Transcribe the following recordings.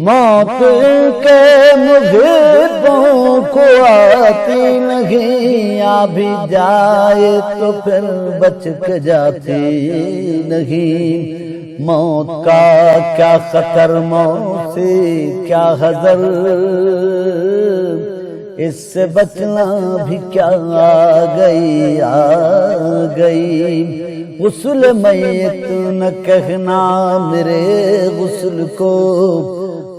موت کے محبوں کو آتی نہیں، آ بھی جائے تو پھر بچ کے جاتی نہیں۔ موت کا کیا خطر، موت سے کیا حذر، اس سے بچنا بھی کیا آ گئی۔ غسل میت نہ کہنا میرے غسل کو،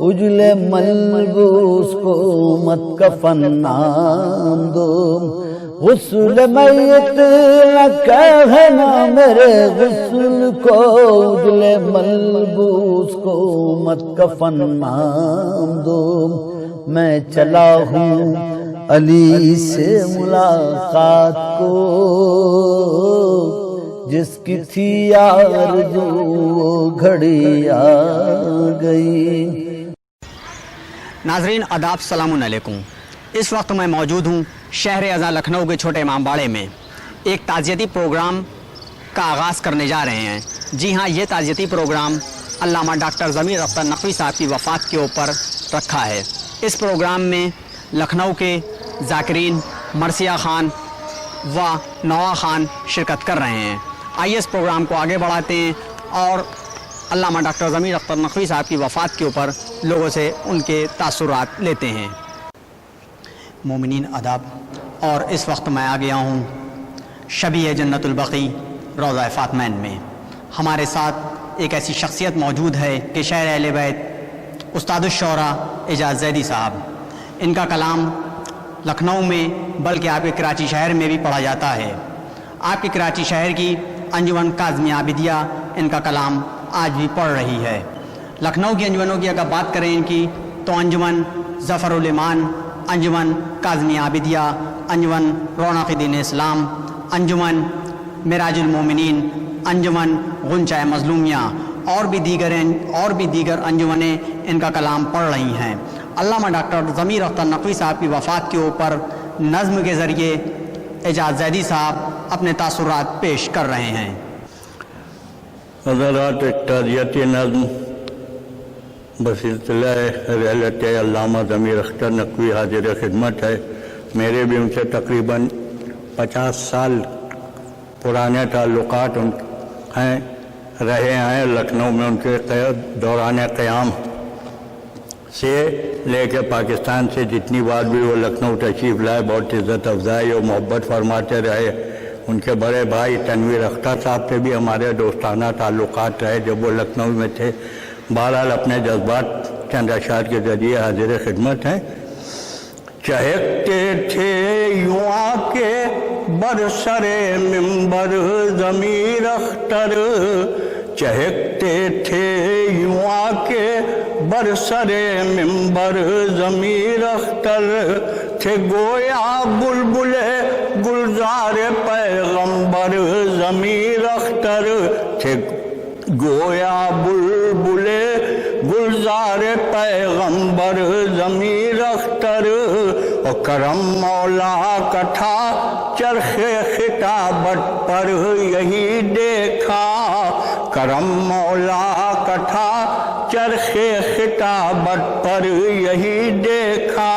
اجلے ملبوس کو مت کفن نام دو۔ غسل میت نہ کہنا میرے غسل کو، اجلے ملبوس کو مت کفن نام دو۔ میں چلا ہوں علی سے ملاقات کو، جس کی تھی آرزو وہ گھڑی آ گئی۔ ناظرین آداب، السلام علیکم۔ اس وقت میں موجود ہوں شہر اذاں لکھنؤ کے چھوٹے امام باڑے میں، ایک تعزیتی پروگرام کا آغاز کرنے جا رہے ہیں۔ جی ہاں، یہ تعزیتی پروگرام علامہ ڈاکٹر ضمیر اختر نقوی صاحب کی وفات کے اوپر رکھا ہے۔ اس پروگرام میں لکھنؤ کے ذاکرین مرثیہ خان و نوا خان شرکت کر رہے ہیں۔ آئیے اس پروگرام کو آگے بڑھاتے ہیں اور علامہ ڈاکٹر ضمیر اختر نقوی صاحب کی وفات کے اوپر لوگوں سے ان کے تاثرات لیتے ہیں۔ مومنین آداب، اور اس وقت میں آ گیا ہوں شبیہ جنت البقیع روضہ فاطمین میں۔ ہمارے ساتھ ایک ایسی شخصیت موجود ہے کہ شہر اہل بیت استاد الشعراء اعجاز زیدی صاحب، ان کا کلام لکھنؤ میں بلکہ آپ کے کراچی شہر میں بھی پڑھا جاتا ہے۔ آپ کے کراچی شہر کی انجمن کاظمیہ عابدیہ ان کا کلام آج بھی پڑھ رہی ہے۔ لکھنؤ کی انجمنوں کی اگر بات کریں ان کی تو انجمن ظفر الایمان، انجمن کاظمیہ عابدیہ، انجمن رونق دین اسلام، انجمن معراج المومنین، انجمن غنچۂ مظلومیہ اور بھی دیگر انجمنیں ان کا کلام پڑھ رہی ہیں۔ علامہ ڈاکٹر ضمیر اختر نقوی صاحب کی وفات کے اوپر نظم کے ذریعے اعجاز زیدی صاحب اپنے تاثرات پیش کر رہے ہیں۔ حضرات، ایک تعزیتی نظم بسلسلہ رحلت علامہ ضمیر اختر نقوی حاضر خدمت ہے۔ میرے بھی ان سے تقریباً 50 سال پرانے تعلقات ہیں، رہے ہیں لکھنؤ میں۔ ان کے دوران قیام سے لے کے پاکستان سے جتنی بار بھی وہ لکھنؤ تشریف لائے، بہت عزت افزائی اور محبت فرماتے رہے۔ ان کے بڑے بھائی تنویر اختر صاحب سے بھی ہمارے دوستانہ تعلقات رہے جب وہ لکھنؤ میں تھے۔ بہرحال اپنے جذبات چند اشعار کے ذریعے حاضر خدمت ہیں۔ چہکتے تھے یوں آ کے برسر منبر ضمیر اختر، چہکتے تھے یوں آ کے برسر منبر ضمیر اختر، تھے گویا بلبل گلزار پیغمبر ضمیر اختر، تھے گویا بلبل گلزار پیغمبر ضمیر اختر، اور کرم مولا کا تھا چرخ خطابت پر یہی دیکھا، کرم مولا کا تھا چرخ خطابت پر یہی دیکھا،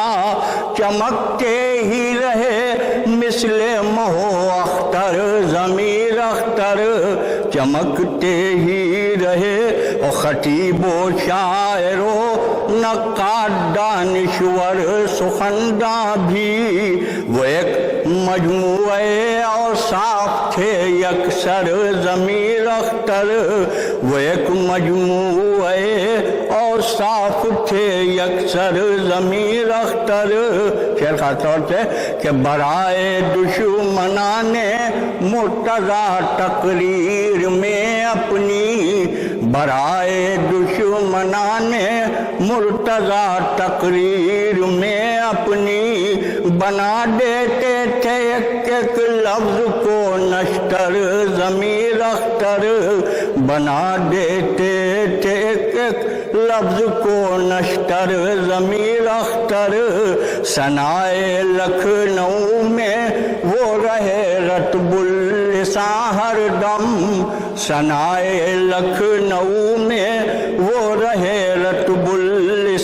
چمکتے ہی رہے مثل مہو اختر ضمیر اختر، چمکتے ہی رہے، اور خطیب و شاعر و نقاد دانشور سخنداں بھی، وہ ایک مجموعے اوصاف تھے یکسر ضمیر اختر، وہ ایک مجموعے اوصاف تھے یکسر ضمیر اختر۔ شعر خاص طور سے کہ برائے دشمنان مرتضیٰ تقریر میں اپنی، برائے دشمنان مرتضیٰ تقریر میں اپنی، بنا دیتے تھے ایک ایک لفظ کو نشتر ضمیر اختر، بنا دیتے تھے ایک ایک لفظ کو نشتر ضمیر اختر، ثنائے لکھنؤ میں وہ رہے رطب اللسان ہر دم، ثنائے لکھنؤ میں وہ رہے رطب اللسان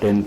10th।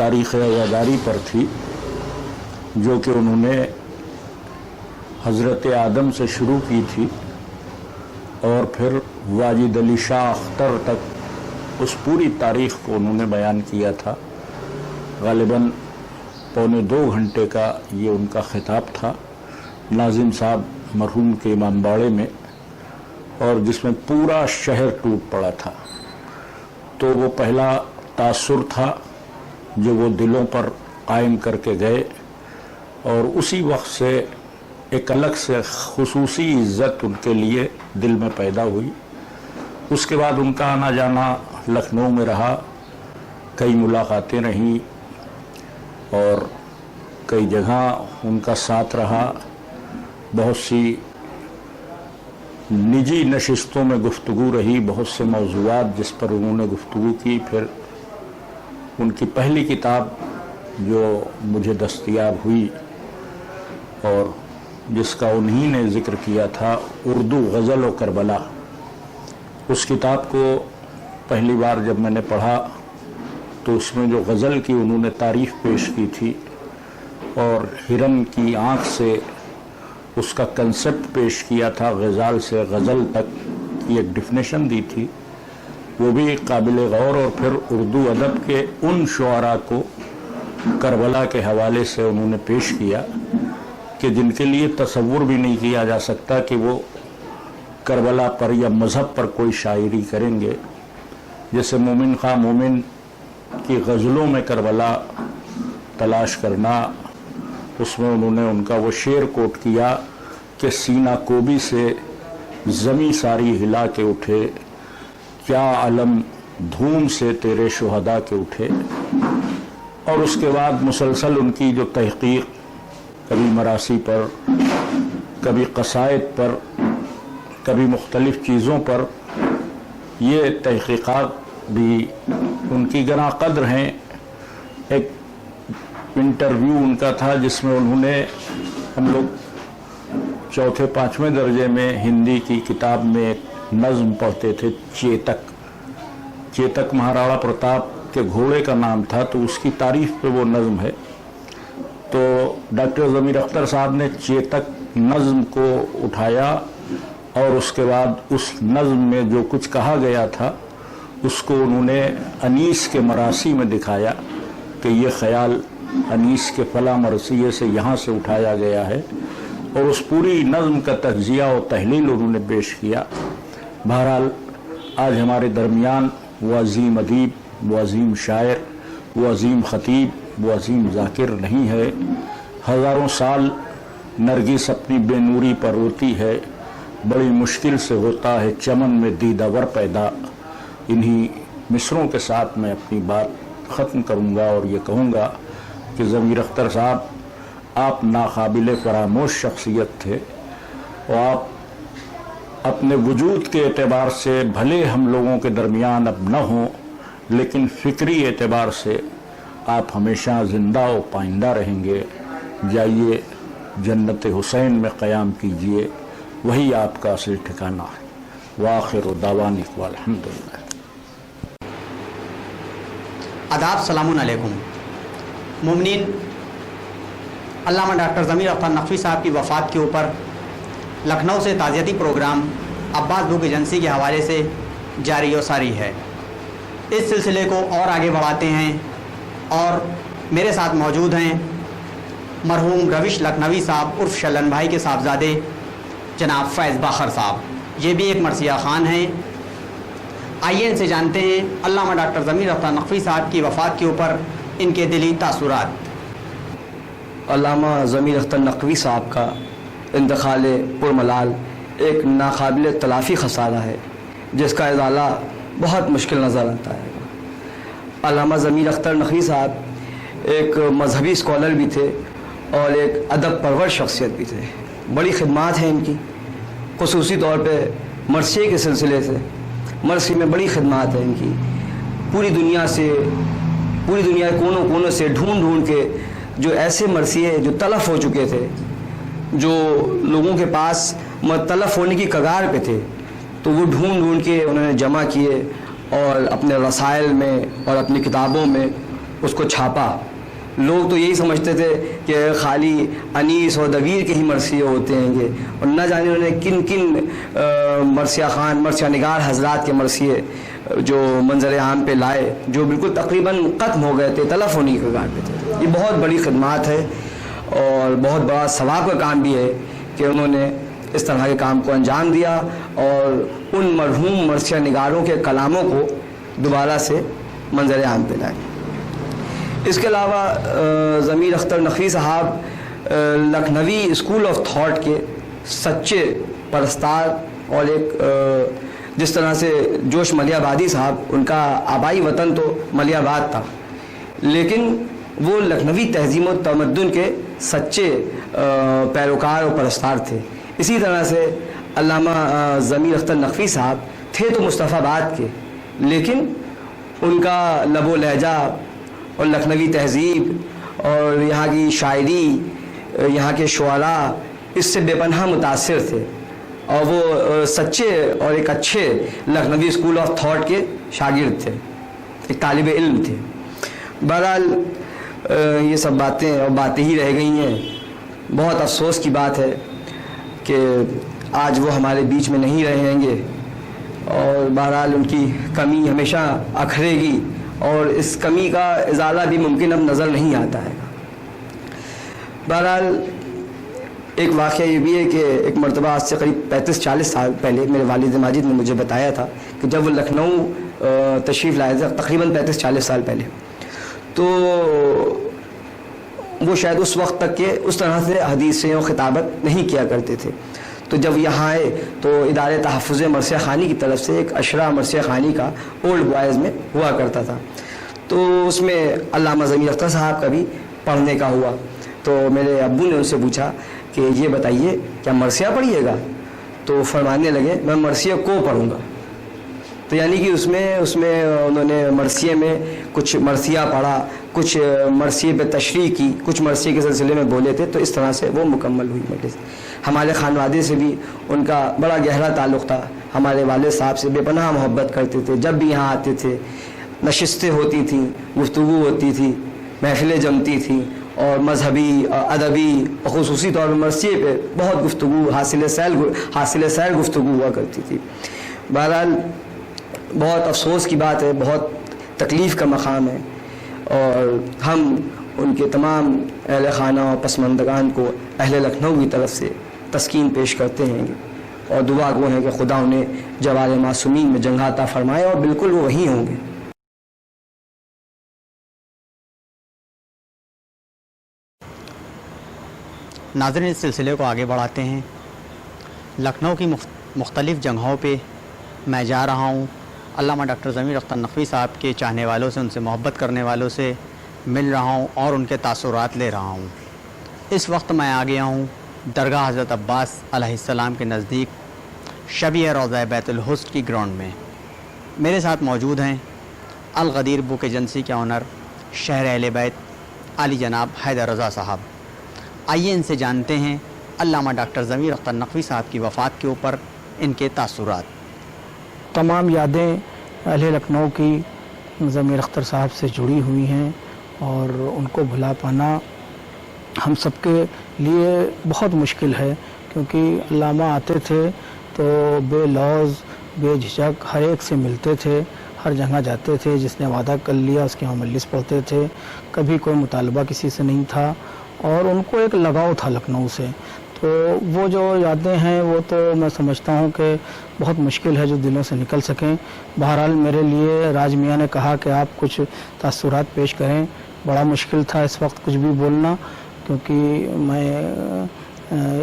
تاریخ عزاداری پر تھی جو کہ انہوں نے حضرت آدم سے شروع کی تھی اور پھر واجد علی شاہ اختر تک اس پوری تاریخ کو انہوں نے بیان کیا تھا. غالباً 1.25 گھنٹے کا یہ ان کا خطاب تھا ناظم صاحب مرحوم کے امام باڑے میں، اور جس میں پورا شہر ٹوٹ پڑا تھا. تو وہ پہلا تاثر تھا جو وہ دلوں پر قائم کر کے گئے، اور اسی وقت سے ایک الگ سے خصوصی عزت ان کے لیے دل میں پیدا ہوئی. اس کے بعد ان کا آنا جانا لکھنؤ میں رہا، کئی ملاقاتیں رہیں اور کئی جگہ ان کا ساتھ رہا. بہت سی نجی نشستوں میں گفتگو رہی، بہت سے موضوعات جس پر انہوں نے گفتگو کی. پھر ان کی پہلی کتاب جو مجھے دستیاب ہوئی اور جس کا انہی نے ذکر کیا تھا، اردو غزل و کربلا، اس کتاب کو پہلی بار جب میں نے پڑھا تو اس میں جو غزل کی انہوں نے تعریف پیش کی تھی اور ہرن کی آنکھ سے اس کا کنسپٹ پیش کیا تھا، غزال سے غزل تک کی ایک ڈیفینیشن دی تھی، وہ بھی قابل غور. اور پھر اردو ادب کے ان شعراء کو کربلا کے حوالے سے انہوں نے پیش کیا کہ جن کے لیے تصور بھی نہیں کیا جا سکتا کہ وہ کربلا پر یا مذہب پر کوئی شاعری کریں گے. جیسے مومن خواہ مومن کی غزلوں میں کربلا تلاش کرنا، اس میں انہوں نے ان کا وہ شعر کوٹ کیا کہ سینہ کوبی سے زمیں ساری ہلا کے اٹھے، کیا علم دھوم سے تیرے شہداء کے اٹھے. اور اس کے بعد مسلسل ان کی جو تحقیق، کبھی مراثی پر، کبھی قصائد پر، کبھی مختلف چیزوں پر، یہ تحقیقات بھی ان کی گراں قدر ہیں. ایک انٹرویو ان کا تھا جس میں انہوں نے، ہم لوگ 4-5 درجے میں ہندی کی کتاب میں ایک نظم پڑھتے تھے، چیتک مہاراڑا پرتاپ کے گھوڑے کا نام تھا، تو اس کی تعریف پہ وہ نظم ہے. تو ڈاکٹر ضمیر اختر صاحب نے چیتک نظم کو اٹھایا اور اس کے بعد اس نظم میں جو کچھ کہا گیا تھا اس کو انہوں نے انیس کے مراثی میں دکھایا کہ یہ خیال انیس کے فلاں مرثیے سے یہاں سے اٹھایا گیا ہے، اور اس پوری نظم کا تجزیہ و تحلیل انہوں نے پیش کیا. بہرحال آج ہمارے درمیان وہ عظیم ادیب، وہ عظیم شاعر، وہ عظیم خطیب، وہ عظیم ذاکر نہیں ہے. ہزاروں سال نرگس اپنی بے نوری پر روتی ہے، بڑی مشکل سے ہوتا ہے چمن میں دیدہ ور پیدا. انہی مصروں کے ساتھ میں اپنی بات ختم کروں گا اور یہ کہوں گا کہ ضمیر اختر صاحب، آپ ناقابل فراموش شخصیت تھے، اور آپ اپنے وجود کے اعتبار سے بھلے ہم لوگوں کے درمیان اب نہ ہوں، لیکن فکری اعتبار سے آپ ہمیشہ زندہ و پائندہ رہیں گے. جائیے جنت حسین میں قیام کیجئے، وہی آپ کا اصل ٹھکانہ ہے. وآخر دعوانا والحمدللہ. آداب، سلام علیکم. مومنین، علامہ ڈاکٹر ضمیر اختر نقوی صاحب کی وفات کے اوپر لکھنؤ سے تعزیتی پروگرام عباس بک ایجنسی کے حوالے سے جاری و ساری ہے. اس سلسلے کو اور آگے بڑھاتے ہیں اور میرے ساتھ موجود ہیں مرحوم روش لکھنوی صاحب عرف شلن بھائی کے صاحبزادے جناب فیض باخر صاحب. یہ بھی ایک مرثیہ خوان ہیں. آئیے ان سے جانتے ہیں علامہ ڈاکٹر ضمیر اختر نقوی صاحب کی وفات کے اوپر ان کے دلی تاثرات. علامہ ضمیر اختر نقوی صاحب کا انتقال پرملال ایک ناقابل تلافی خسارہ ہے جس کا ازالہ بہت مشکل نظر آتا ہے. علامہ ضمیر اختر نقوی صاحب ایک مذہبی اسکالر بھی تھے اور ایک ادب پرور شخصیت بھی تھے. بڑی خدمات ہیں ان کی، خصوصی طور پہ مرثیے کے سلسلے سے. مرثی میں بڑی خدمات ہیں ان کی. پوری دنیا کے کونوں کونوں سے ڈھونڈ کے جو ایسے مرثیے جو تلف ہو چکے تھے، جو لوگوں کے پاس تلف ہونے کی کگار پہ تھے، تو وہ ڈھونڈ کے انہوں نے جمع کیے اور اپنے رسائل میں اور اپنی کتابوں میں اس کو چھاپا. لوگ تو یہی سمجھتے تھے کہ خالی انیس اور دبیر کے ہی مرثیے ہوتے ہیں یہ, اور نہ جانے انہوں نے کن کن مرثیہ خان مرثیہ نگار حضرات کے مرثیے جو منظر عام پہ لائے, جو بالکل تقریباً ختم ہو گئے تھے, تلف ہونے کے کگار پہ تھے. یہ بہت بڑی خدمات ہے اور بہت بڑا ثواب کا کام بھی ہے کہ انہوں نے اس طرح کے کام کو انجام دیا اور ان مرحوم مرثیہ نگاروں کے کلاموں کو دوبارہ سے منظر عام پہ لائے. اس کے علاوہ ضمیر اختر نقوی صاحب لکھنوی اسکول آف تھاٹ کے سچے پرستار, اور ایک جس طرح سے جوش ملیح آبادی صاحب, ان کا آبائی وطن تو ملیح آباد تھا, لیکن وہ لکھنوی تہذیب و تمدن کے سچے پیروکار اور پرستار تھے. اسی طرح سے علامہ ضمیر اختر نقوی صاحب تھے تو مصطفیٰ آباد کے, لیکن ان کا لب و لہجہ اور لکھنوی تہذیب اور یہاں کی شاعری, یہاں کے شعراء اس سے بے پناہ متاثر تھے, اور وہ سچے اور ایک اچھے لکھنوی اسکول آف تھاٹ کے شاگرد تھے, ایک طالب علم تھے. بہرحال یہ سب باتیں اور باتیں ہی رہ گئی ہیں. بہت افسوس کی بات ہے کہ آج وہ ہمارے بیچ میں نہیں رہیں گے, اور بہرحال ان کی کمی ہمیشہ اکھرے گی, اور اس کمی کا ازالہ بھی ممکن اب نظر نہیں آتا ہے. بہرحال ایک واقعہ یہ بھی ہے کہ ایک مرتبہ آج سے قریب 35-40 سال پہلے میرے والد ماجد نے مجھے بتایا تھا کہ جب وہ لکھنؤ تشریف لائے تھے, تقریباً 35-40 سال پہلے, تو وہ شاید اس وقت تک کہ اس طرح سے حدیثیں اور خطابت نہیں کیا کرتے تھے. تو جب یہاں آئے تو ادارے تحفظ مرثیہ خوانی کی طرف سے ایک اشرا مرثیہ خوانی کا اولڈ بوائز میں ہوا کرتا تھا, تو اس میں علامہ ضمیر اختر صاحب کا بھی پڑھنے کا ہوا. تو میرے ابو نے ان سے پوچھا کہ یہ بتائیے کیا مرثیہ پڑھیے گا؟ تو فرمانے لگے میں مرثیہ کو پڑھوں گا. تو یعنی کہ اس میں انہوں نے مرثیے میں کچھ مرثیہ پڑھا, کچھ مرثیے پہ تشریح کی, کچھ مرثیے کے سلسلے میں بولے تھے. تو اس طرح سے وہ مکمل ہوئی مجلس. ہمارے خانوادے سے بھی ان کا بڑا گہرا تعلق تھا. ہمارے والد صاحب سے بے پناہ محبت کرتے تھے. جب بھی یہاں آتے تھے نشستیں ہوتی تھیں, گفتگو ہوتی تھی, محفلیں جمتی تھیں, اور مذہبی ادبی خصوصی طور پر مرثیے پہ بہت گفتگو, حاصل سیر گفتگو ہوا کرتی تھی. بہرحال بہت افسوس کی بات ہے, بہت تکلیف کا مقام ہے, اور ہم ان کے تمام اہل خانہ اور پسماندگان کو اہل لکھنؤ کی طرف سے تسکین پیش کرتے ہیں, اور دعا گو ہیں کہ خدا انہیں جوار معصومین میں جگہ عطا فرمائے, اور بالکل وہ وہیں ہوں گے. ناظرین, اس سلسلے کو آگے بڑھاتے ہیں. لکھنؤ کی مختلف جگہوں پہ میں جا رہا ہوں. علامہ ڈاکٹر ضمیر اختر نقوی صاحب کے چاہنے والوں سے, ان سے محبت کرنے والوں سے مل رہا ہوں اور ان کے تاثرات لے رہا ہوں. اس وقت میں آ گیا ہوں درگاہ حضرت عباس علیہ السلام کے نزدیک شبیہ روضہ بیت الحسن کی گراؤنڈ میں. میرے ساتھ موجود ہیں الغدیر بک ایجنسی کے آنر شہر اہل بیت علی جناب حیدر رضا صاحب. آئیے ان سے جانتے ہیں علامہ ڈاکٹر ضمیر اختر نقوی صاحب کی وفات کے اوپر ان کے تاثرات. تمام یادیں اہل لکھنؤ کی ضمیر اختر صاحب سے جڑی ہوئی ہیں, اور ان کو بھلا پانا ہم سب کے لیے بہت مشکل ہے, کیونکہ علامہ آتے تھے تو بے لوز بے جھجک ہر ایک سے ملتے تھے, ہر جگہ جاتے تھے. جس نے وعدہ کر لیا اس کے ہم مجلس پڑھتے تھے, کبھی کوئی مطالبہ کسی سے نہیں تھا, اور ان کو ایک لگاؤ تھا لکھنؤ سے. تو وہ جو یادیں ہیں وہ تو میں سمجھتا ہوں کہ بہت مشکل ہے جو دلوں سے نکل سکیں. بہرحال میرے لیے راج میاں نے کہا کہ آپ کچھ تاثرات پیش کریں. بڑا مشکل تھا اس وقت کچھ بھی بولنا, کیونکہ میں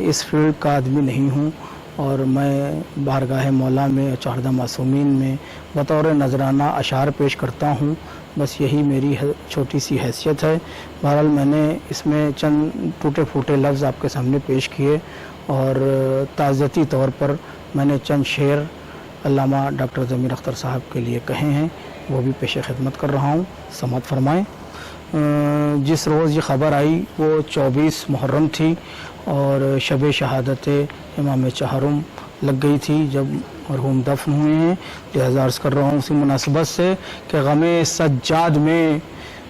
اس فیلڈ کا آدمی نہیں ہوں, اور میں بارگاہ مولا میں چاردہ معصومین میں بطور نذرانہ اشعار پیش کرتا ہوں. بس یہی میری چھوٹی سی حیثیت ہے. بہرحال میں نے اس میں چند ٹوٹے پھوٹے لفظ آپ کے سامنے پیش کیے, اور تعزیتی طور پر میں نے چند شعر علامہ ڈاکٹر ضمیر اختر صاحب کے لیے کہے ہیں, وہ بھی پیش خدمت کر رہا ہوں. سماعت فرمائیں. جس روز یہ خبر آئی وہ 24 محرم تھی, اور شب شہادت امام چہارم لگ گئی تھی جب مرحوم دفن ہوئے ہیں. لہذا عرض کر رہا ہوں اسی مناسبت سے کہ غم سجاد میں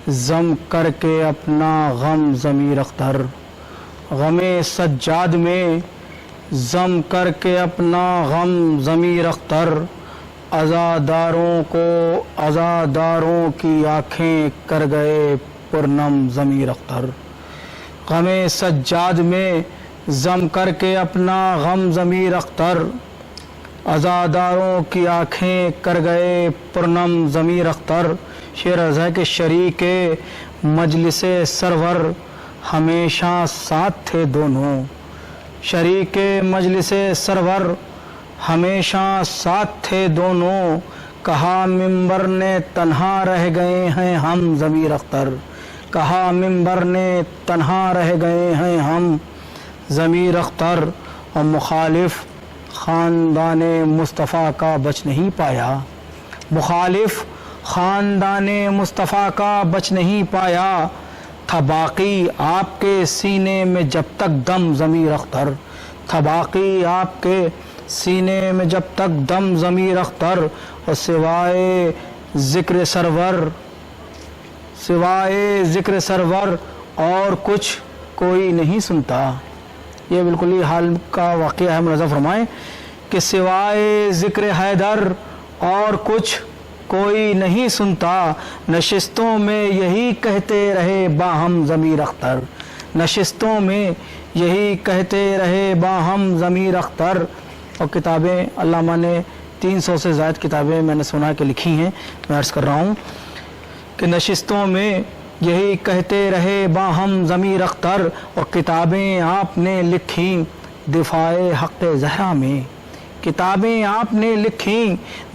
ضم کر کے اپنا غم ضمیر اختر، غم سجاد میں ضم کر کے اپنا غم ضمیر اختر، عزاداروں کی آنکھیں کر گئے پرنم ضمیر اختر، غم سجاد میں ضم کر کے اپنا غم ضمیر اختر، عزاداروں کی آنکھیں کر گئے پرنم ضمیر اختر۔ شعر عرض ہے کہ شریک مجلس سرور ہمیشہ ساتھ تھے دونوں، شریک مجلس سرور ہمیشہ ساتھ تھے دونوں، کہا ممبر نے تنہا رہ گئے ہیں ہم ضمیر اختر، کہا ممبر نے تنہا رہ گئے ہیں ہم ضمیر اختر۔ اور مخالف خاندان مصطفیٰ کا بچ نہیں پایا، مخالف خاندان مصطفیٰ کا بچ نہیں پایا، تھا باقی آپ کے سینے میں جب تک دم ضمیر اختر، تھا باقی آپ کے سینے میں جب تک دم ضمیر اختر۔ اور سوائے ذکر سرور اور کچھ کوئی نہیں سنتا۔ یہ بالکل ہی حال کا واقعہ ہے، ملاحظہ فرمائیں کہ سوائے ذکر حیدر اور کچھ کوئی نہیں سنتا، نشستوں میں یہی کہتے رہے باہم ضمیر اختر، نشستوں میں یہی کہتے رہے باہم ضمیر اختر۔ اور کتابیں علامہ نے 300 سے زائد کتابیں میں نے سنا کہ لکھی ہیں، میں عرض کر رہا ہوں کہ نشستوں میں یہی کہتے رہے باہم ضمیر اختر، اور کتابیں آپ نے لکھی دفاع حق زہرا میں، کتابیں آپ نے لکھی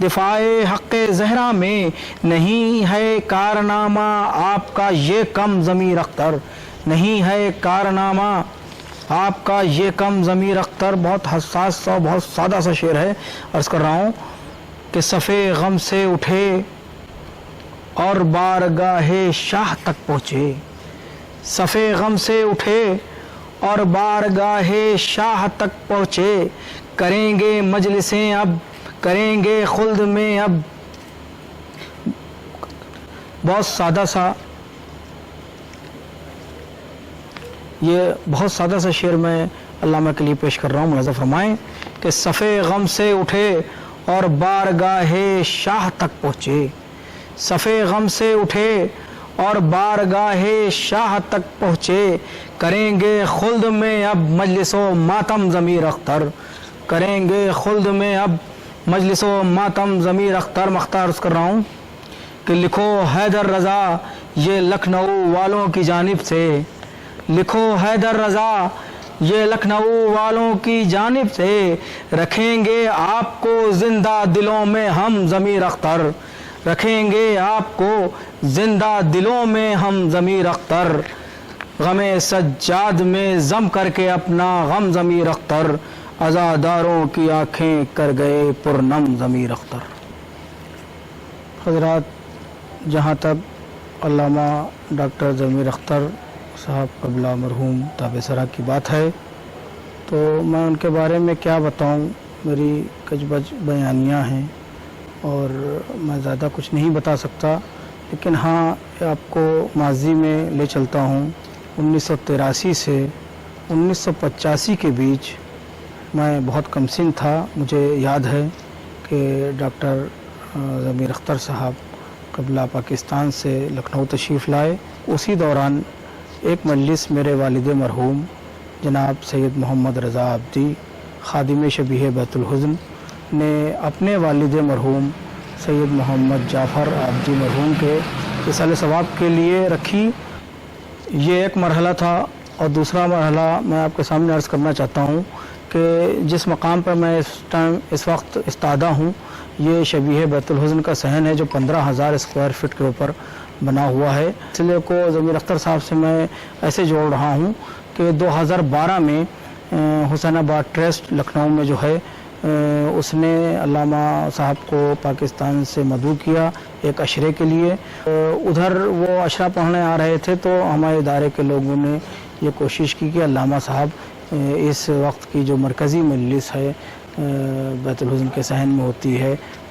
دفاع حق زہرا میں، نہیں ہے کارنامہ آپ کا یہ کم ضمیر اختر، نہیں ہے کارنامہ آپ کا یہ کم ضمیر اختر۔ بہت حساس سا بہت سادہ سا شعر ہے، عرض کر رہا ہوں کہ صفے غم سے اٹھے اور بارگاہ شاہ تک پہنچے، صفے غم سے اٹھے اور بارگاہ شاہ تک پہنچے، کریں گے مجلسیں اب کریں گے خلد میں اب۔ بہت سادہ سا شعر میں علامہ کے لیے پیش کر رہا ہوں، ملاحظہ فرمائیں کہ صفے غم سے اٹھے اور بارگاہ شاہ تک پہنچے، صفے غم سے اٹھے اور بارگاہ شاہ تک پہنچے، کریں گے خلد میں اب مجلس و ماتم ضمیر اختر، کریں گے خلد میں اب مجلس و ماتم ضمیر اختر۔ مختار عرض کر رہا ہوں کہ لکھو حیدر رضا یہ لکھنؤ والوں کی جانب سے، لکھو حیدر رضا یہ لکھنؤ والوں کی جانب سے، رکھیں گے آپ کو زندہ دلوں میں ہم ضمیر اختر، رکھیں گے آپ کو زندہ دلوں میں ہم ضمیر اختر، غم سجاد میں ضم کر کے اپنا غم ضمیر اختر، عزاداروں کی آنکھیں کر گئے پرنم ضمیر اختر۔ حضرات، جہاں تک علامہ ڈاکٹر ضمیر اختر صاحب قبلہ مرحوم تابع سرا کی بات ہے تو میں ان کے بارے میں کیا بتاؤں، میری کچھ بچ بیانیاں ہیں اور میں زیادہ کچھ نہیں بتا سکتا، لیکن ہاں آپ کو ماضی میں لے چلتا ہوں۔ 1983 سے 1985 کے بیچ میں بہت کم سن تھا، مجھے یاد ہے کہ ڈاکٹر ضمیر اختر صاحب قبلہ پاکستان سے لکھنؤ تشریف لائے۔ اسی دوران ایک مجلس میرے والد مرحوم جناب سید محمد رضا عابدی خادم شبیہ بیت الحزن نے اپنے والد مرحوم سید محمد جعفر عابدی مرحوم کے اصال ثواب کے لیے رکھی۔ یہ ایک مرحلہ تھا، اور دوسرا مرحلہ میں آپ کے سامنے عرض کرنا چاہتا ہوں کہ جس مقام پر میں اس وقت استادہ ہوں، یہ شبیہ بیت الحزن کا صحن ہے جو 15,000 اسکوائر فٹ کے اوپر بنا ہوا ہے۔ اس سلسلے کو ضمیر اختر صاحب سے میں ایسے جوڑ رہا ہوں کہ 2012 میں حسین آباد ٹرسٹ لکھنؤ میں جو ہے اس نے علامہ صاحب کو پاکستان سے مدعو کیا ایک عشرے کے لیے۔ ادھر وہ عشرہ پڑھنے آ رہے تھے تو ہمارے ادارے کے لوگوں نے یہ کوشش کی کہ علامہ صاحب اس وقت کی جو مرکزی مجلس ہے بیت الحزن کے صحن میں ہوتی ہے،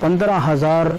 15,000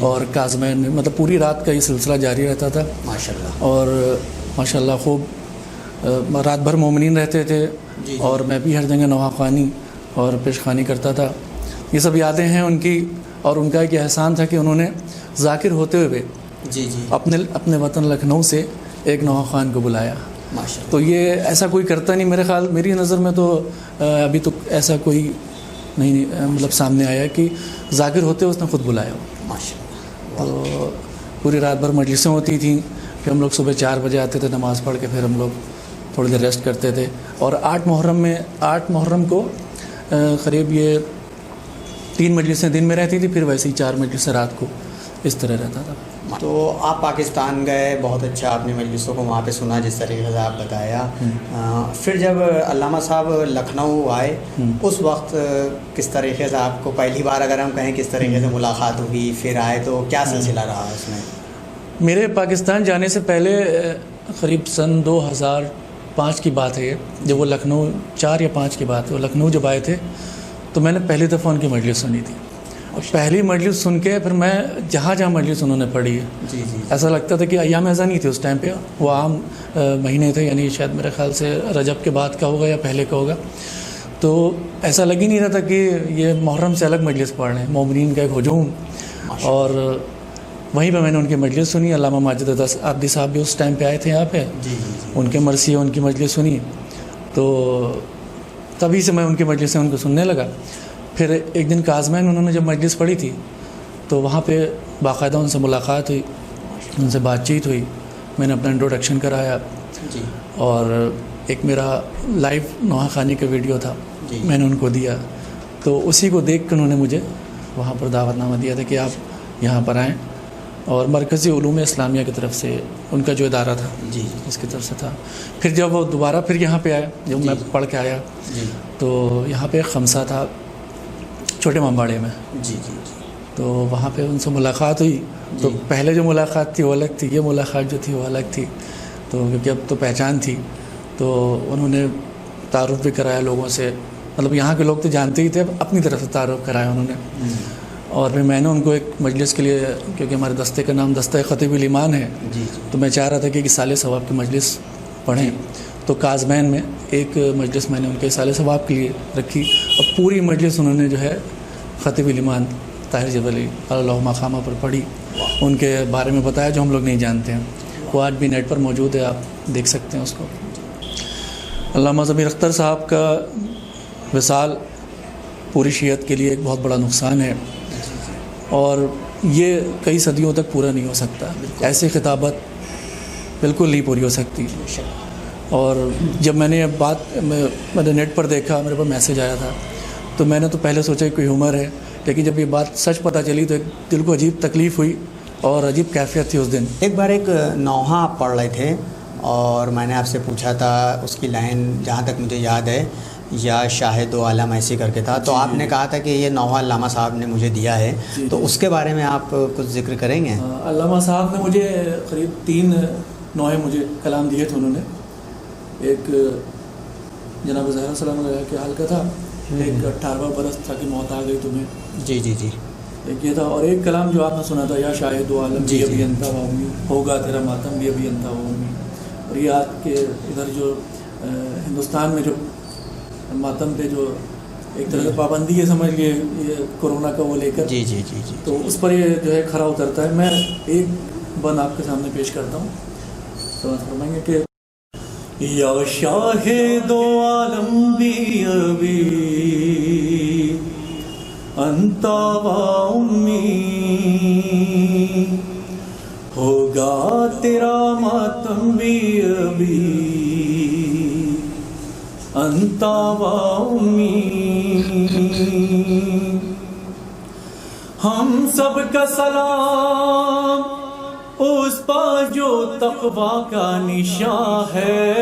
اور کازمین میں، مطلب پوری رات کا یہ سلسلہ جاری رہتا تھا ماشاءاللہ. اور ماشاءاللہ خوب رات بھر مومنین رہتے تھے. اور میں بھی ہر جگہ نواخوانی اور پیشخوانی کرتا تھا. یہ سب یادیں ہیں ان کی. اور ان کا ایک احسان تھا کہ انہوں نے ذاکر ہوتے ہوئے اپنے وطن لکھنؤ سے ایک نواخوان کو بلایا. تو یہ ایسا کوئی کرتا نہیں میرے خیال، میری نظر میں تو ابھی تو ایسا کوئی نہیں مطلب سامنے آیا کہ ذاکر ہوتے ہوئے اس نے خود بلایا ہو. تو پوری رات بھر مجلسیں ہوتی تھیں. پھر ہم لوگ صبح 4 بجے آتے تھے نماز پڑھ کے، پھر ہم لوگ تھوڑی دیر ریسٹ کرتے تھے. اور 8 محرم کو قریب یہ 3 مجلسیں دن میں رہتی تھی، پھر ویسے ہی 4 مجلسیں رات کو، اس طرح رہتا تھا. تو آپ پاکستان گئے، بہت اچھا آپ نے مجلسوں کو وہاں پہ سنا جس طریقے سے آپ بتایا. پھر جب علامہ صاحب لکھنؤ آئے اس وقت کس طریقے سے آپ کو پہلی بار اگر ہم کہیں کس طریقے سے ملاقات ہوئی، پھر آئے تو کیا سلسلہ رہا اس میں؟ میرے پاکستان جانے سے پہلے قریب سن 2005 کی بات ہے، جب وہ لکھنؤ 4 یا 5 کی بات ہے، وہ لکھنؤ جب آئے تھے تو میں نے پہلی دفعہ ان کی مجلس سنی تھی. اور پہلی مجلس سن کے پھر میں جہاں مجلس انہوں نے پڑھی ہے، ایسا لگتا تھا کہ ایام ازاں نہیں تھے اس ٹائم پہ، وہ عام مہینے تھے، یعنی شاید میرے خیال سے رجب کے بعد کا ہوگا یا پہلے کا ہوگا. تو ایسا لگ ہی نہیں رہا تھا کہ یہ محرم سے الگ مجلس پڑھ رہے ہیں، مومنین کا ایک ہجوم. اور وہیں پہ میں نے ان کی مجلس سنی. علامہ ماجد عابدی صاحب بھی اس ٹائم پہ آئے تھے یہاں پہ، ان کے مرثیہ ان کی مجلس سنی. تو تبھی سے میں ان کی مجلسیں ان کو سننے لگا. پھر ایک دن کازمین انہوں نے جب مجلس پڑھی تھی تو وہاں پہ باقاعدہ ان سے ملاقات ہوئی، ان سے بات چیت ہوئی. میں نے اپنا انٹروڈکشن کرایا. اور ایک میرا لائیو نواخوانی کا ویڈیو تھا، میں نے ان کو دیا. تو اسی کو دیکھ کر انہوں نے مجھے وہاں پر دعوت نامہ دیا تھا کہ آپ یہاں پر آئیں. اور مرکزی علوم اسلامیہ کی طرف سے ان کا جو ادارہ تھا اس کی طرف سے تھا. پھر جب وہ دوبارہ پھر یہاں پہ آیا، جب میں پڑھ کے آیا تو یہاں پہ ایک خمسہ تھا چھوٹے امباڑے میں. تو وہاں پہ ان سے ملاقات ہوئی. تو پہلے جو ملاقات تھی وہ الگ تھی، یہ ملاقات جو تھی وہ الگ تھی. تو کیونکہ اب تو پہچان تھی تو انہوں نے تعارف بھی کرایا لوگوں سے. مطلب یہاں کے لوگ تو جانتے ہی تھے، اپنی طرف سے تعارف کرایا انہوں نے. اور پھر میں نے ان کو ایک مجلس کے لیے، کیونکہ ہمارے دستے کا نام دستہ خطیب الایمان ہے، تو میں چاہ رہا تھا کہ اصالہ ثواب کی مجلس پڑھیں. تو کازمین میں ایک مجلس میں نے ان کے اصالہ ثواب کے لیے رکھی. اور پوری مجلس انہوں نے جو ہے خطیب الایمان طاہر جبلی اللہ مقامہ پر پڑھی، ان کے بارے میں بتایا جو ہم لوگ نہیں جانتے ہیں. وہ آج بھی نیٹ پر موجود ہے، آپ دیکھ سکتے ہیں اس کو. علامہ ضمیر اختر صاحب کا وصال پوری شیعت کے لیے ایک بہت بڑا نقصان ہے، اور یہ کئی صدیوں تک پورا نہیں ہو سکتا. ایسی خطابت بالکل نہیں پوری ہو سکتی. اور جب میں نے یہ بات میں نے نیٹ پر دیکھا، میرے پاس میسیج آیا تھا، تو میں نے تو پہلے سوچا کہ کوئی ہیومر ہے، لیکن جب یہ بات سچ پتہ چلی تو دل کو عجیب تکلیف ہوئی اور عجیب کیفیت تھی اس دن. ایک بار ایک نوحہ آپ پڑھ رہے تھے اور میں نے آپ سے پوچھا تھا، اس کی لائن جہاں تک مجھے یاد ہے یا شاہد و عالم ایسی کر کے تھا، تو آپ نے کہا تھا کہ یہ نوحہ علامہ صاحب نے مجھے دیا ہے. تو اس کے بارے میں آپ کچھ ذکر کریں گے؟ علامہ صاحب نے مجھے قریب 3 نوحے مجھے کلام دیے تھے انہوں نے. ایک جناب زہرا سلام علیہ کے حال کا تھا، ایک 18واں برس تھا کہ موت آ گئی تمہیں، ایک یہ تھا. اور ایک کلام جو آپ نے سنا تھا، یا شاہد و عالم بھی ابھی انتا و امی، ہوگا تیرا ماتم بھی ابھی انتا و امی. اور یہ آپ کے ادھر جو ہندوستان میں جو ماتم پہ جو ایک طرح سے پابندی ہے، سمجھ لیے یہ کورونا کا وہ لے کر، تو اس پر یہ جو ہے کھرا اترتا ہے. میں ایک بند آپ کے سامنے پیش کرتا ہوں، سمجھ فرمائیں گے کہ یا شاہد و عالم بھی ابھی انتا و امی، ہوگا تیرا ماتم بھی ابھی انتا و امی. ہم سب کا سلام اس پر جو تقویٰ کا نشان ہے،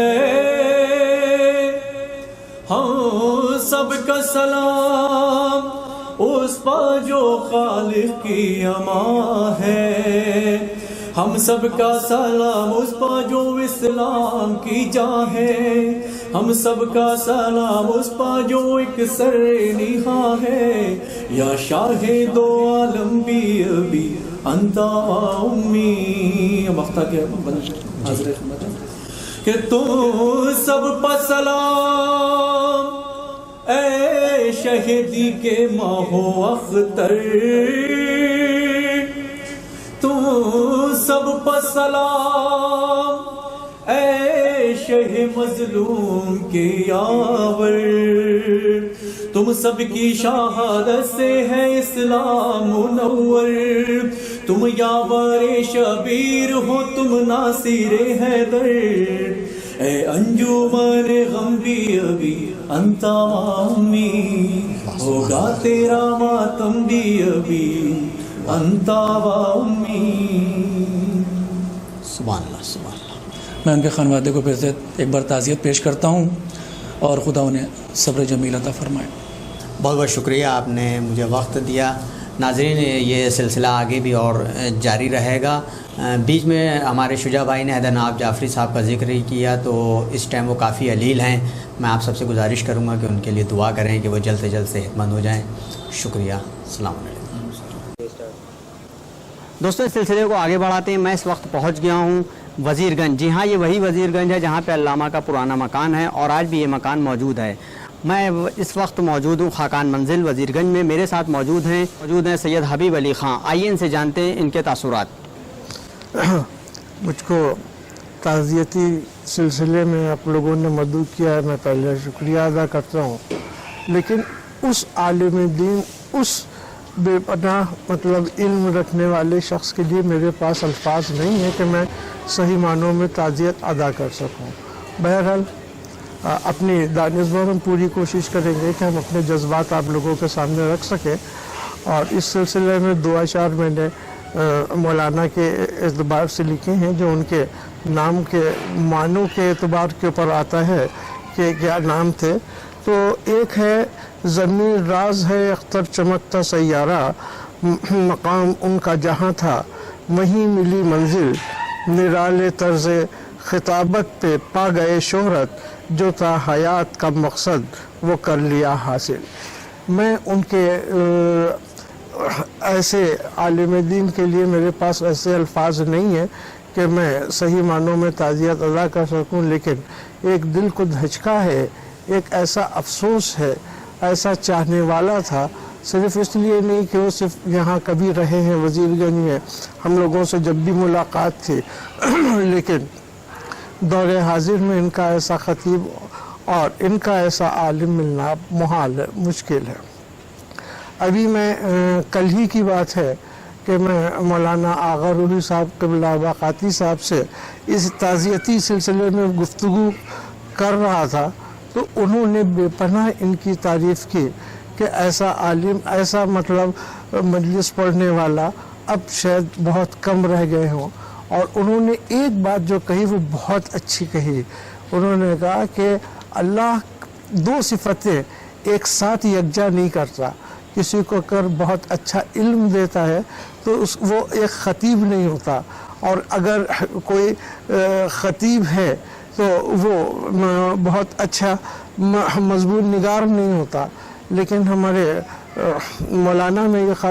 ہم سب کا سلام اس پر جو خالق کی امان ہے. ہم سب کا سلام اس پا جو اسلام کی جاں ہے، ہم سب کا سلام اس پا جو ایک سر نہاں ہے، یا شاہ دو عالم بھی ابھی انت امی. وقت آ گیا حاضر خدمت کہ تو سب پا سلام اے شہیدی کے ماہو اختر، تو سب پا سلام اے شہ مظلوم کے یاور، تم سب کی شہادت سے ہے اسلام منور، تم یاور شبیر ہو تم ناصر حیدر، اے انجمن غم بھی ابھی انت امی، ہوگا تیرا ماتم بھی ابھی انت امی. سبحان اللہ سبحان اللہ. میں ان کے خانوادے کو پھر سے ایک بار تعزیت پیش کرتا ہوں اور خدا انہیں صبر جمیل عطا فرمائے. بہت بہت شکریہ، آپ نے مجھے وقت دیا. ناظرین، یہ سلسلہ آگے بھی اور جاری رہے گا. بیچ میں ہمارے شجاع بھائی نے حیدر نواب جعفری صاحب کا ذکر ہی کیا، تو اس ٹائم وہ کافی علیل ہیں. میں آپ سب سے گزارش کروں گا کہ ان کے لیے دعا کریں کہ وہ جلد سے جلد صحت مند ہو جائیں. شکریہ. السلام علیکم. دوستوں، اس سلسلے کو آگے بڑھاتے ہیں. میں اس وقت پہنچ گیا ہوں وزیر گنج. جی ہاں، یہ وہی وزیر گنج ہے جہاں پہ علامہ کا پرانا مکان ہے اور آج بھی یہ مکان موجود ہے. میں اس وقت موجود ہوں خاقان منزل وزیر گنج میں. میرے ساتھ موجود ہیں سید حبیب علی خان. آئیے ان سے جانتے ہیں ان کے تاثرات. مجھ کو تعزیتی سلسلے میں آپ لوگوں نے مدعو کیا ہے، میں پہلے شکریہ ادا کرتا ہوں، لیکن اس عالم دین، اس بے پناہ مطلب علم رکھنے والے شخص کے لیے میرے پاس الفاظ نہیں ہے کہ میں صحیح معنوں میں تعزیت ادا کر سکوں. بہرحال اپنی دانشور ہم پوری کوشش کریں گے کہ ہم اپنے جذبات آپ لوگوں کے سامنے رکھ سکیں. اور اس سلسلے میں دو اشعار میں نے مولانا کے اعتبار سے لکھے ہیں جو ان کے نام کے معنوں کے اعتبار کے اوپر آتا ہے کہ کیا نام تھے. تو ایک ہے ضمیر راز ہے اختر چمکتا سیارہ، مقام ان کا جہاں تھا وہیں ملی منزل، نرالے طرز خطابت پہ پا گئے شہرت، جو تھا حیات کا مقصد وہ کر لیا حاصل. میں ان کے ایسے عالم دین کے لیے میرے پاس ایسے الفاظ نہیں ہیں کہ میں صحیح معنوں میں تعزیت ادا کر سکوں، لیکن ایک دل کو دھچکا ہے، ایک ایسا افسوس ہے، ایسا چاہنے والا تھا. صرف اس لیے نہیں کہ وہ صرف یہاں کبھی رہے ہیں وزیر گنج میں، ہم لوگوں سے جب بھی ملاقات تھی، لیکن دور حاضر میں ان کا ایسا خطیب اور ان کا ایسا عالم ملنا محال ہے، مشکل ہے. ابھی میں کل ہی کی بات ہے کہ میں مولانا آغا روحی صاحب قبلہ باقاتی صاحب سے اس تعزیتی سلسلے میں گفتگو کر رہا تھا، تو انہوں نے بے پناہ ان کی تعریف کی کہ ایسا عالم، ایسا مطلب مجلس پڑھنے والا اب شاید بہت کم رہ گئے ہوں. اور انہوں نے ایک بات جو کہی وہ بہت اچھی کہی. انہوں نے کہا کہ اللہ دو صفتیں ایک ساتھ یکجا نہیں کرتا. کسی کو اگر بہت اچھا علم دیتا ہے تو وہ ایک خطیب نہیں ہوتا، اور اگر کوئی خطیب ہے تو وہ بہت اچھا مضمون نگار نہیں ہوتا. لیکن ہمارے مولانا میں یہ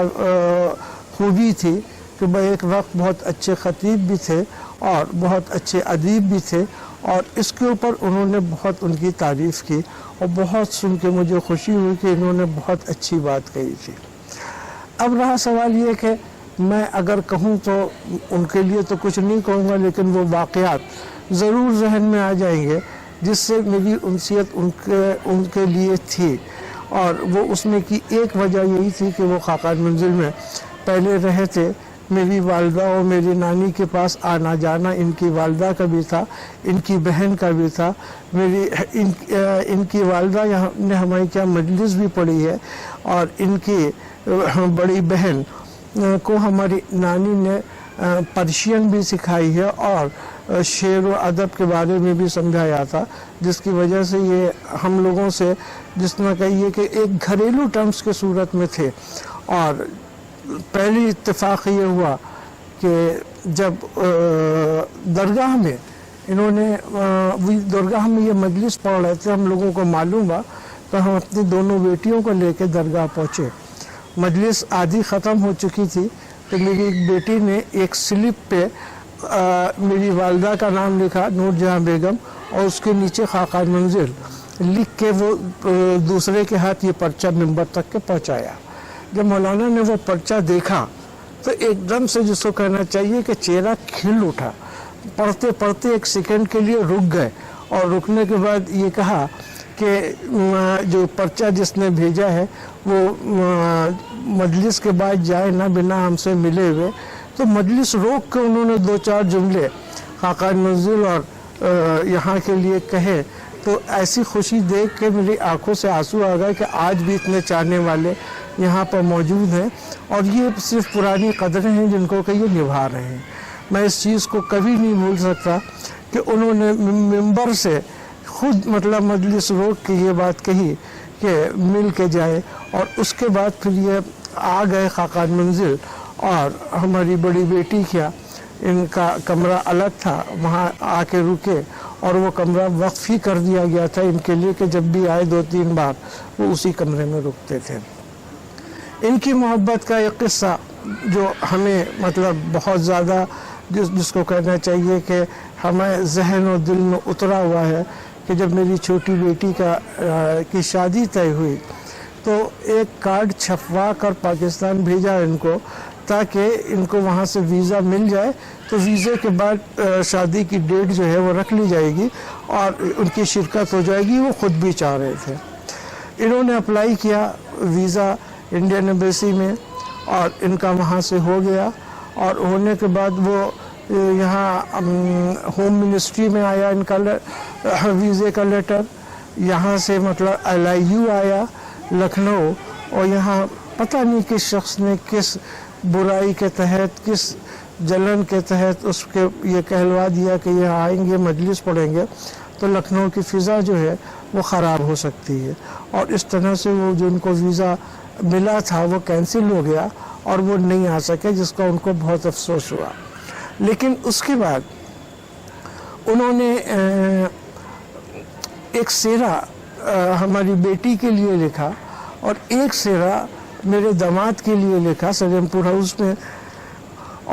خوبی تھی کہ وہ ایک وقت بہت اچھے خطیب بھی تھے اور بہت اچھے ادیب بھی تھے، اور اس کے اوپر انہوں نے بہت ان کی تعریف کی، اور بہت سن کے مجھے خوشی ہوئی کہ انہوں نے بہت اچھی بات کہی تھی. اب رہا سوال یہ کہ میں اگر کہوں تو ان کے لیے تو کچھ نہیں کہوں گا، لیکن وہ واقعات ضرور ذہن میں آ جائیں گے جس سے میری انسیت ان کے لیے تھی. اور وہ اس میں کی ایک وجہ یہی تھی کہ وہ خاقان منزل میں پہلے رہے تھے. میری والدہ اور میری نانی کے پاس آنا جانا ان کی والدہ کا بھی تھا، ان کی بہن کا بھی تھا. ان کی والدہ یہاں نے ہماری کیا مجلس بھی پڑھی ہے، اور ان کی بڑی بہن کو ہماری نانی نے پرشین بھی سکھائی ہے اور شعر و ادب کے بارے میں بھی سمجھایا تھا، جس کی وجہ سے یہ ہم لوگوں سے جس طرح کہیے کہ ایک گھریلو ٹرمز کے صورت میں تھے. اور پہلی اتفاق یہ ہوا کہ جب درگاہ میں انہوں نے درگاہ میں یہ مجلس پڑھ رہے تھے، ہم لوگوں کو معلوم ہوا تو ہم اپنی دونوں بیٹیوں کو لے کے درگاہ پہنچے. مجلس آدھی ختم ہو چکی تھی تو میری ایک بیٹی نے ایک سلپ پہ میری والدہ کا نام لکھا، نور جہاں بیگم، اور اس کے نیچے خاقان منزل لکھ کے وہ دوسرے کے ہاتھ یہ پرچہ ممبر تک کے پہنچایا. جب مولانا نے وہ پرچہ دیکھا تو ایک دم سے جس کو کہنا چاہیے کہ چہرہ کھل اٹھا. پڑھتے پڑھتے ایک سیکنڈ کے لیے رک گئے اور رکنے کے بعد یہ کہا کہ جو پرچہ جس نے بھیجا ہے وہ مجلس کے بعد جائے نہ بنا ہم سے ملے ہوئے. تو مجلس روک کے انہوں نے 2-4 جملے خاقان منزل اور یہاں کے لیے کہے. تو ایسی خوشی دیکھ کے میری آنکھوں سے آنسو آ گئے کہ آج بھی اتنے چاہنے والے یہاں پر موجود ہیں اور یہ صرف پرانی قدریں ہیں جن کو کہ یہ نبھا رہے ہیں. میں اس چیز کو کبھی نہیں بھول سکتا کہ انہوں نے ممبر سے خود مطلب مجلس روک کے یہ بات کہی کہ مل کے جائے. اور اس کے بعد پھر یہ آ گئے خاقان منزل اور ہماری بڑی بیٹی کیا ان کا کمرہ الگ تھا، وہاں آ کے رکے اور وہ کمرہ وقف ہی کر دیا گیا تھا ان کے لیے کہ جب بھی آئے 2-3 بار وہ اسی کمرے میں رکتے تھے. ان کی محبت کا ایک قصہ جو ہمیں مطلب بہت زیادہ جس کو کہنا چاہیے کہ ہمیں ذہن و دل میں اترا ہوا ہے کہ جب میری چھوٹی بیٹی کی شادی طے ہوئی تو ایک کارڈ چھپوا کر پاکستان بھیجا ان کو تاکہ ان کو وہاں سے ویزا مل جائے تو ویزے کے بعد شادی کی ڈیٹ جو ہے وہ رکھ لی جائے گی اور ان کی شرکت ہو جائے گی. وہ خود بھی چاہ رہے تھے. انہوں نے اپلائی کیا ویزا انڈین ایمبیسی میں اور ان کا وہاں سے ہو گیا اور ہونے کے بعد وہ یہاں ہوم منسٹری میں آیا ان کا ویزے کا لیٹر. یہاں سے مطلب LIU آیا لکھنؤ اور یہاں پتہ نہیں کس شخص نے کس برائی کے تحت کس جلن کے تحت اس کے یہ کہلوا دیا کہ یہ آئیں گے مجلس پڑھیں گے تو لکھنؤ کی فضا جو ہے وہ خراب ہو سکتی ہے. اور اس طرح سے وہ جو ان کو ویزا ملا تھا وہ کینسل ہو گیا اور وہ نہیں آ سکے جس کا ان کو بہت افسوس ہوا. لیکن اس کے بعد انہوں نے ایک سیرا ہماری بیٹی کے لیے لکھا اور ایک سیرا میرے داماد کے لیے لکھا سلیم پور ہاؤس میں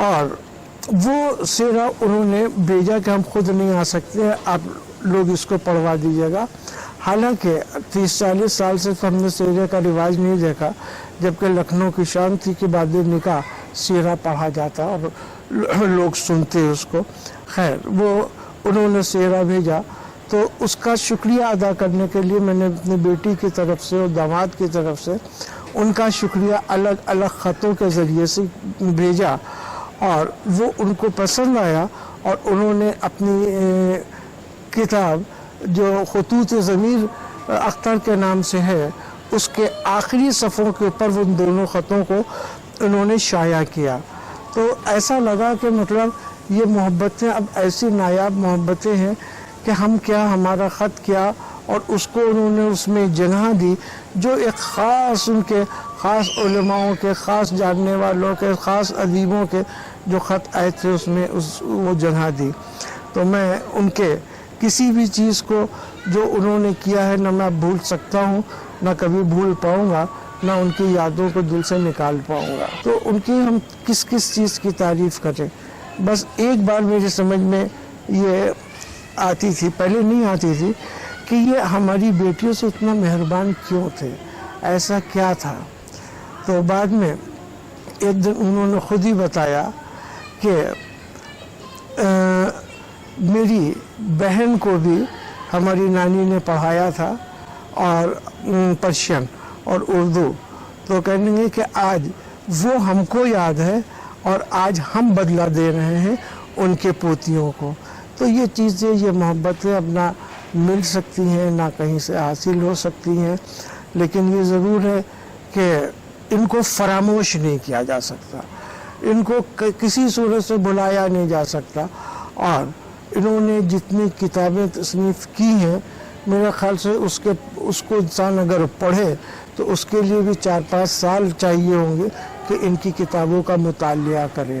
اور وہ سیرا انہوں نے بھیجا کہ ہم خود نہیں آ سکتے آپ لوگ اس کو پڑھوا دیجیے گا. حالانکہ 30-40 سال سے تو ہم نے سیرے کا رواج نہیں دیکھا جبکہ لکھنؤ کی شان تھی کہ بعد نکاح سیرا پڑھا جاتا اور لوگ سنتے اس کو. خیر وہ انہوں نے سیرا بھیجا تو اس کا شکریہ ادا کرنے کے لیے میں نے اپنی بیٹی کی طرف سے اور داماد کی طرف سے ان کا شکریہ الگ الگ خطوں کے ذریعے سے بھیجا اور وہ ان کو پسند آیا اور انہوں نے اپنی کتاب جو خطوط ضمیر اختر کے نام سے ہے اس کے آخری صفحوں کے اوپر ان دونوں خطوں کو انہوں نے شائع کیا. تو ایسا لگا کہ مطلب یہ محبتیں اب ایسی نایاب محبتیں ہیں کہ ہم کیا ہمارا خط کیا اور اس کو انہوں نے اس میں جگہ دی جو ایک خاص ان کے خاص علماؤں کے خاص جاننے والوں کے خاص ادیبوں کے جو خط آئے تھے اس میں وہ جگہ دی. تو میں ان کے کسی بھی چیز کو جو انہوں نے کیا ہے نہ میں بھول سکتا ہوں نہ کبھی بھول پاؤں گا نہ ان کی یادوں کو دل سے نکال پاؤں گا. تو ان کی ہم کس کس چیز کی تعریف کریں. بس ایک بار میری سمجھ میں یہ آتی تھی پہلے نہیں آتی تھی کہ یہ ہماری بیٹیوں سے اتنا مہربان کیوں تھے ایسا کیا تھا. تو بعد میں ایک دن انہوں نے خود ہی بتایا کہ میری بہن کو بھی ہماری نانی نے پڑھایا تھا اور پرشین اور اردو. تو کہنے گے کہ آج وہ ہم کو یاد ہے اور آج ہم بدلہ دے رہے ہیں ان کے پوتیوں کو. تو یہ چیزیں یہ محبتیں اب نہ مل سکتی ہیں نہ کہیں سے حاصل ہو سکتی ہیں لیکن یہ ضرور ہے کہ ان کو فراموش نہیں کیا جا سکتا ان کو کسی صورت سے بلایا نہیں جا سکتا. اور انہوں نے جتنی کتابیں تصنیف کی ہیں میرے خیال سے اس کو انسان اگر پڑھے تو اس کے لیے بھی 4-5 سال چاہیے ہوں گے کہ ان کی کتابوں کا مطالعہ کرے.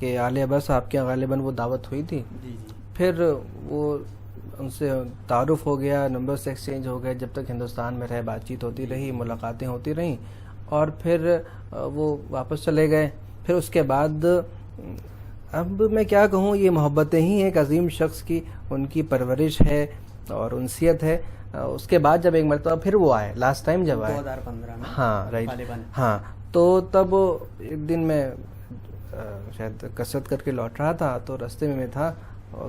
کہ اعلی ابا صاحب کے غالباً وہ دعوت ہوئی تھی. پھر وہ ان سے تعارف ہو گیا, نمبرز ایکسچینج ہو گئے, جب تک ہندوستان میں رہے بات چیت ہوتی رہی, ملاقاتیں ہوتی رہیں, اور پھر وہ واپس چلے گئے. پھر اس کے بعد اب میں کیا کہوں, یہ محبتیں ہی ایک عظیم شخص کی ان کی پرورش ہے اور انسیت ہے. اس کے بعد جب ایک مرتبہ پھر وہ آئے, لاسٹ ٹائم جب آئے 2015 میں, ہاں رائٹ, ہاں, تو تب ایک دن میں شاید کسرت کر کے لوٹ رہا تھا, تو راستے میں تھا,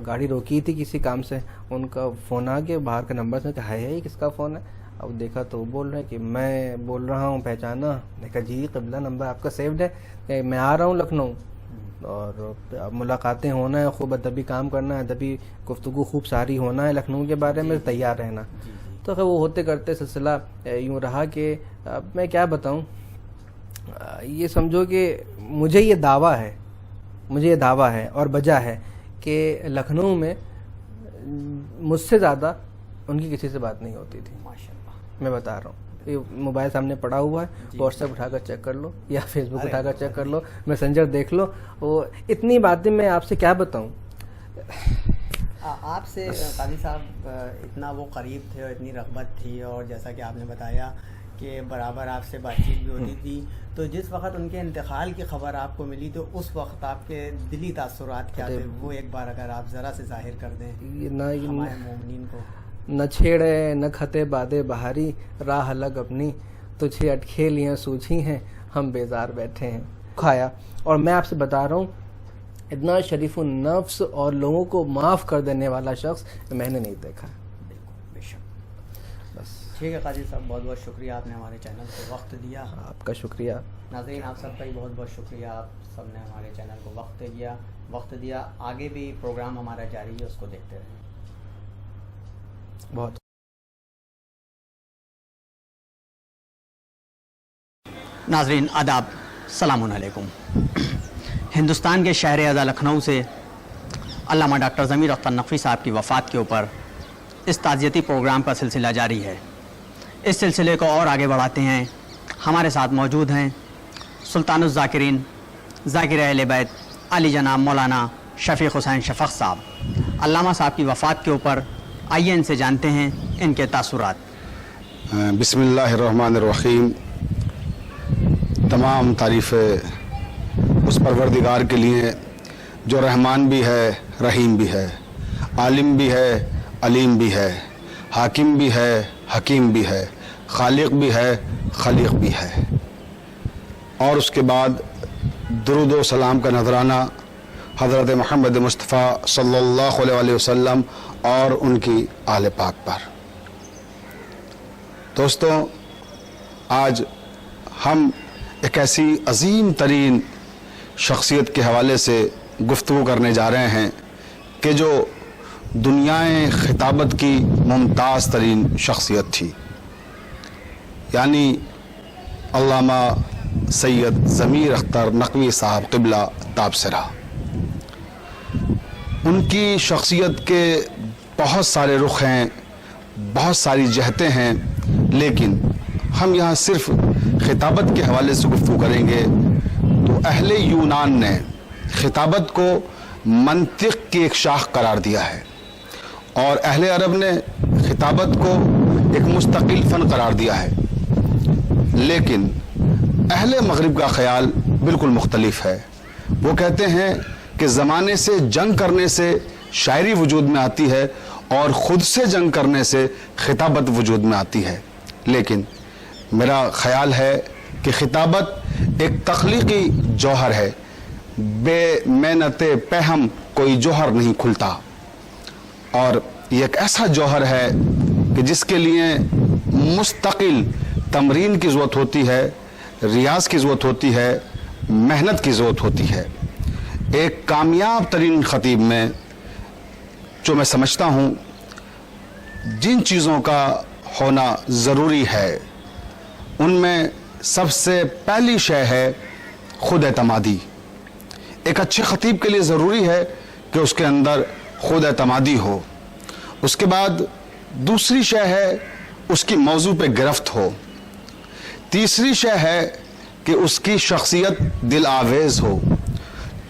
گاڑی روکی تھی کسی کام سے, ان کا فون آ گیا, باہر کا نمبر سے, کہا ہے کس کا فون ہے؟ اب دیکھا تو وہ بول رہے ہیں کہ میں بول رہا ہوں, پہچانا؟ دیکھا جی قبلہ نمبر آپ کا سیوڈ ہے, کہ میں آ رہا ہوں لکھنؤ اور ملاقاتیں ہونا ہے, خوب ادبی کام کرنا ہے, ادبی گفتگو خوب ساری ہونا ہے لکھنؤ کے بارے میں, تیار رہنا. تو وہ ہوتے کرتے سلسلہ یوں رہا کہ اب میں کیا بتاؤں, یہ سمجھو کہ مجھے یہ دعویٰ ہے اور بجا ہے کہ لکھنؤ میں مجھ سے زیادہ ان کی کسی سے بات نہیں ہوتی تھی. میں بتا رہا ہوں, یہ موبائل سامنے پڑا ہوا ہے, واٹس ایپ اٹھا کر چیک کر لو یا فیس بک اٹھا کر چیک کر لو, میسنجر دیکھ لو, وہ اتنی باتیں میں آپ سے کیا بتاؤں. آپ سے قاضی صاحب اتنا وہ قریب تھے اور اتنی رغبت تھی, اور جیسا کہ آپ نے بتایا کہ برابر آپ سے بات چیت بھی ہوتی تھی, تو جس وقت ان کے انتقال کی خبر آپ کو ملی تو اس وقت آپ کے دلی تاثرات کیا تھے, وہ ایک بار اگر آپ ذرا سے ظاہر کر دیں ہمارے مومنین کو. نہ چھیڑے نہ کھتے بادے بہاری, راہ الگ اپنی تجھے اٹکھیلیاں سوچھی ہیں, ہم بیزار بیٹھے ہیں. کھایا, اور میں آپ سے بتا رہا ہوں اتنا شریف النفس اور لوگوں کو معاف کر دینے والا شخص میں نے نہیں دیکھا. بے شک. بس ٹھیک ہے قاضی صاحب, بہت بہت شکریہ, آپ نے ہمارے چینل کو وقت دیا. آپ کا شکریہ. ناظرین آپ سب کا ہی بہت بہت شکریہ, آپ سب نے ہمارے چینل کو وقت دیا. آگے بھی پروگرام ہمارا جاری ہے, اس کو دیکھتے رہیں. بہت ناظرین آداب, السلام علیکم. ہندوستان کے شہر اعظم لکھنؤ سے علامہ ڈاکٹر ضمیر اختر نقوی صاحب کی وفات کے اوپر اس تعزیتی پروگرام کا سلسلہ جاری ہے. اس سلسلے کو اور آگے بڑھاتے ہیں. ہمارے ساتھ موجود ہیں سلطان الذاکرین, ذاکر اہل بیت, علی جناب مولانا شفیق حسین شفق صاحب. علامہ صاحب کی وفات کے اوپر آئیے ان سے جانتے ہیں ان کے تاثرات. بسم اللہ الرحمن الرحیم. تمام تعریفیں اس پروردگار کے لیے جو رحمان بھی ہے, رحیم بھی ہے, عالم بھی ہے, علیم بھی ہے, حاکم بھی ہے, حکیم بھی ہے, خالق بھی ہے, خلیق بھی ہے. اور اس کے بعد درود و سلام کا نذرانہ حضرت محمد مصطفیٰ صلی اللہ علیہ وسلم اور ان کی آل پاک پر. دوستوں, آج ہم ایک ایسی عظیم ترین شخصیت کے حوالے سے گفتگو کرنے جا رہے ہیں کہ جو دنیائے خطابت کی ممتاز ترین شخصیت تھی, یعنی علامہ سید ضمیر اختر نقوی صاحب قبلہ تابصرہ. ان کی شخصیت کے بہت سارے رخ ہیں, بہت ساری جہتیں ہیں, لیکن ہم یہاں صرف خطابت کے حوالے سے گفتگو کریں گے. تو اہل یونان نے خطابت کو منطق کی ایک شاخ قرار دیا ہے, اور اہل عرب نے خطابت کو ایک مستقل فن قرار دیا ہے. لیکن اہل مغرب کا خیال بالکل مختلف ہے. وہ کہتے ہیں کہ زمانے سے جنگ کرنے سے شاعری وجود میں آتی ہے اور خود سے جنگ کرنے سے خطابت وجود میں آتی ہے. لیکن میرا خیال ہے کہ خطابت ایک تخلیقی جوہر ہے, بے محنت پہم کوئی جوہر نہیں کھلتا, اور یہ ایک ایسا جوہر ہے کہ جس کے لیے مستقل تمرین کی ضرورت ہوتی ہے, ریاض کی ضرورت ہوتی ہے, محنت کی ضرورت ہوتی ہے. ایک کامیاب ترین خطیب میں جو میں سمجھتا ہوں جن چیزوں کا ہونا ضروری ہے, ان میں سب سے پہلی شے ہے خود اعتمادی. ایک اچھے خطیب کے لیے ضروری ہے کہ اس کے اندر خود اعتمادی ہو. اس کے بعد دوسری شے ہے اس کی موضوع پہ گرفت ہو. تیسری شے ہے کہ اس کی شخصیت دل آویز ہو.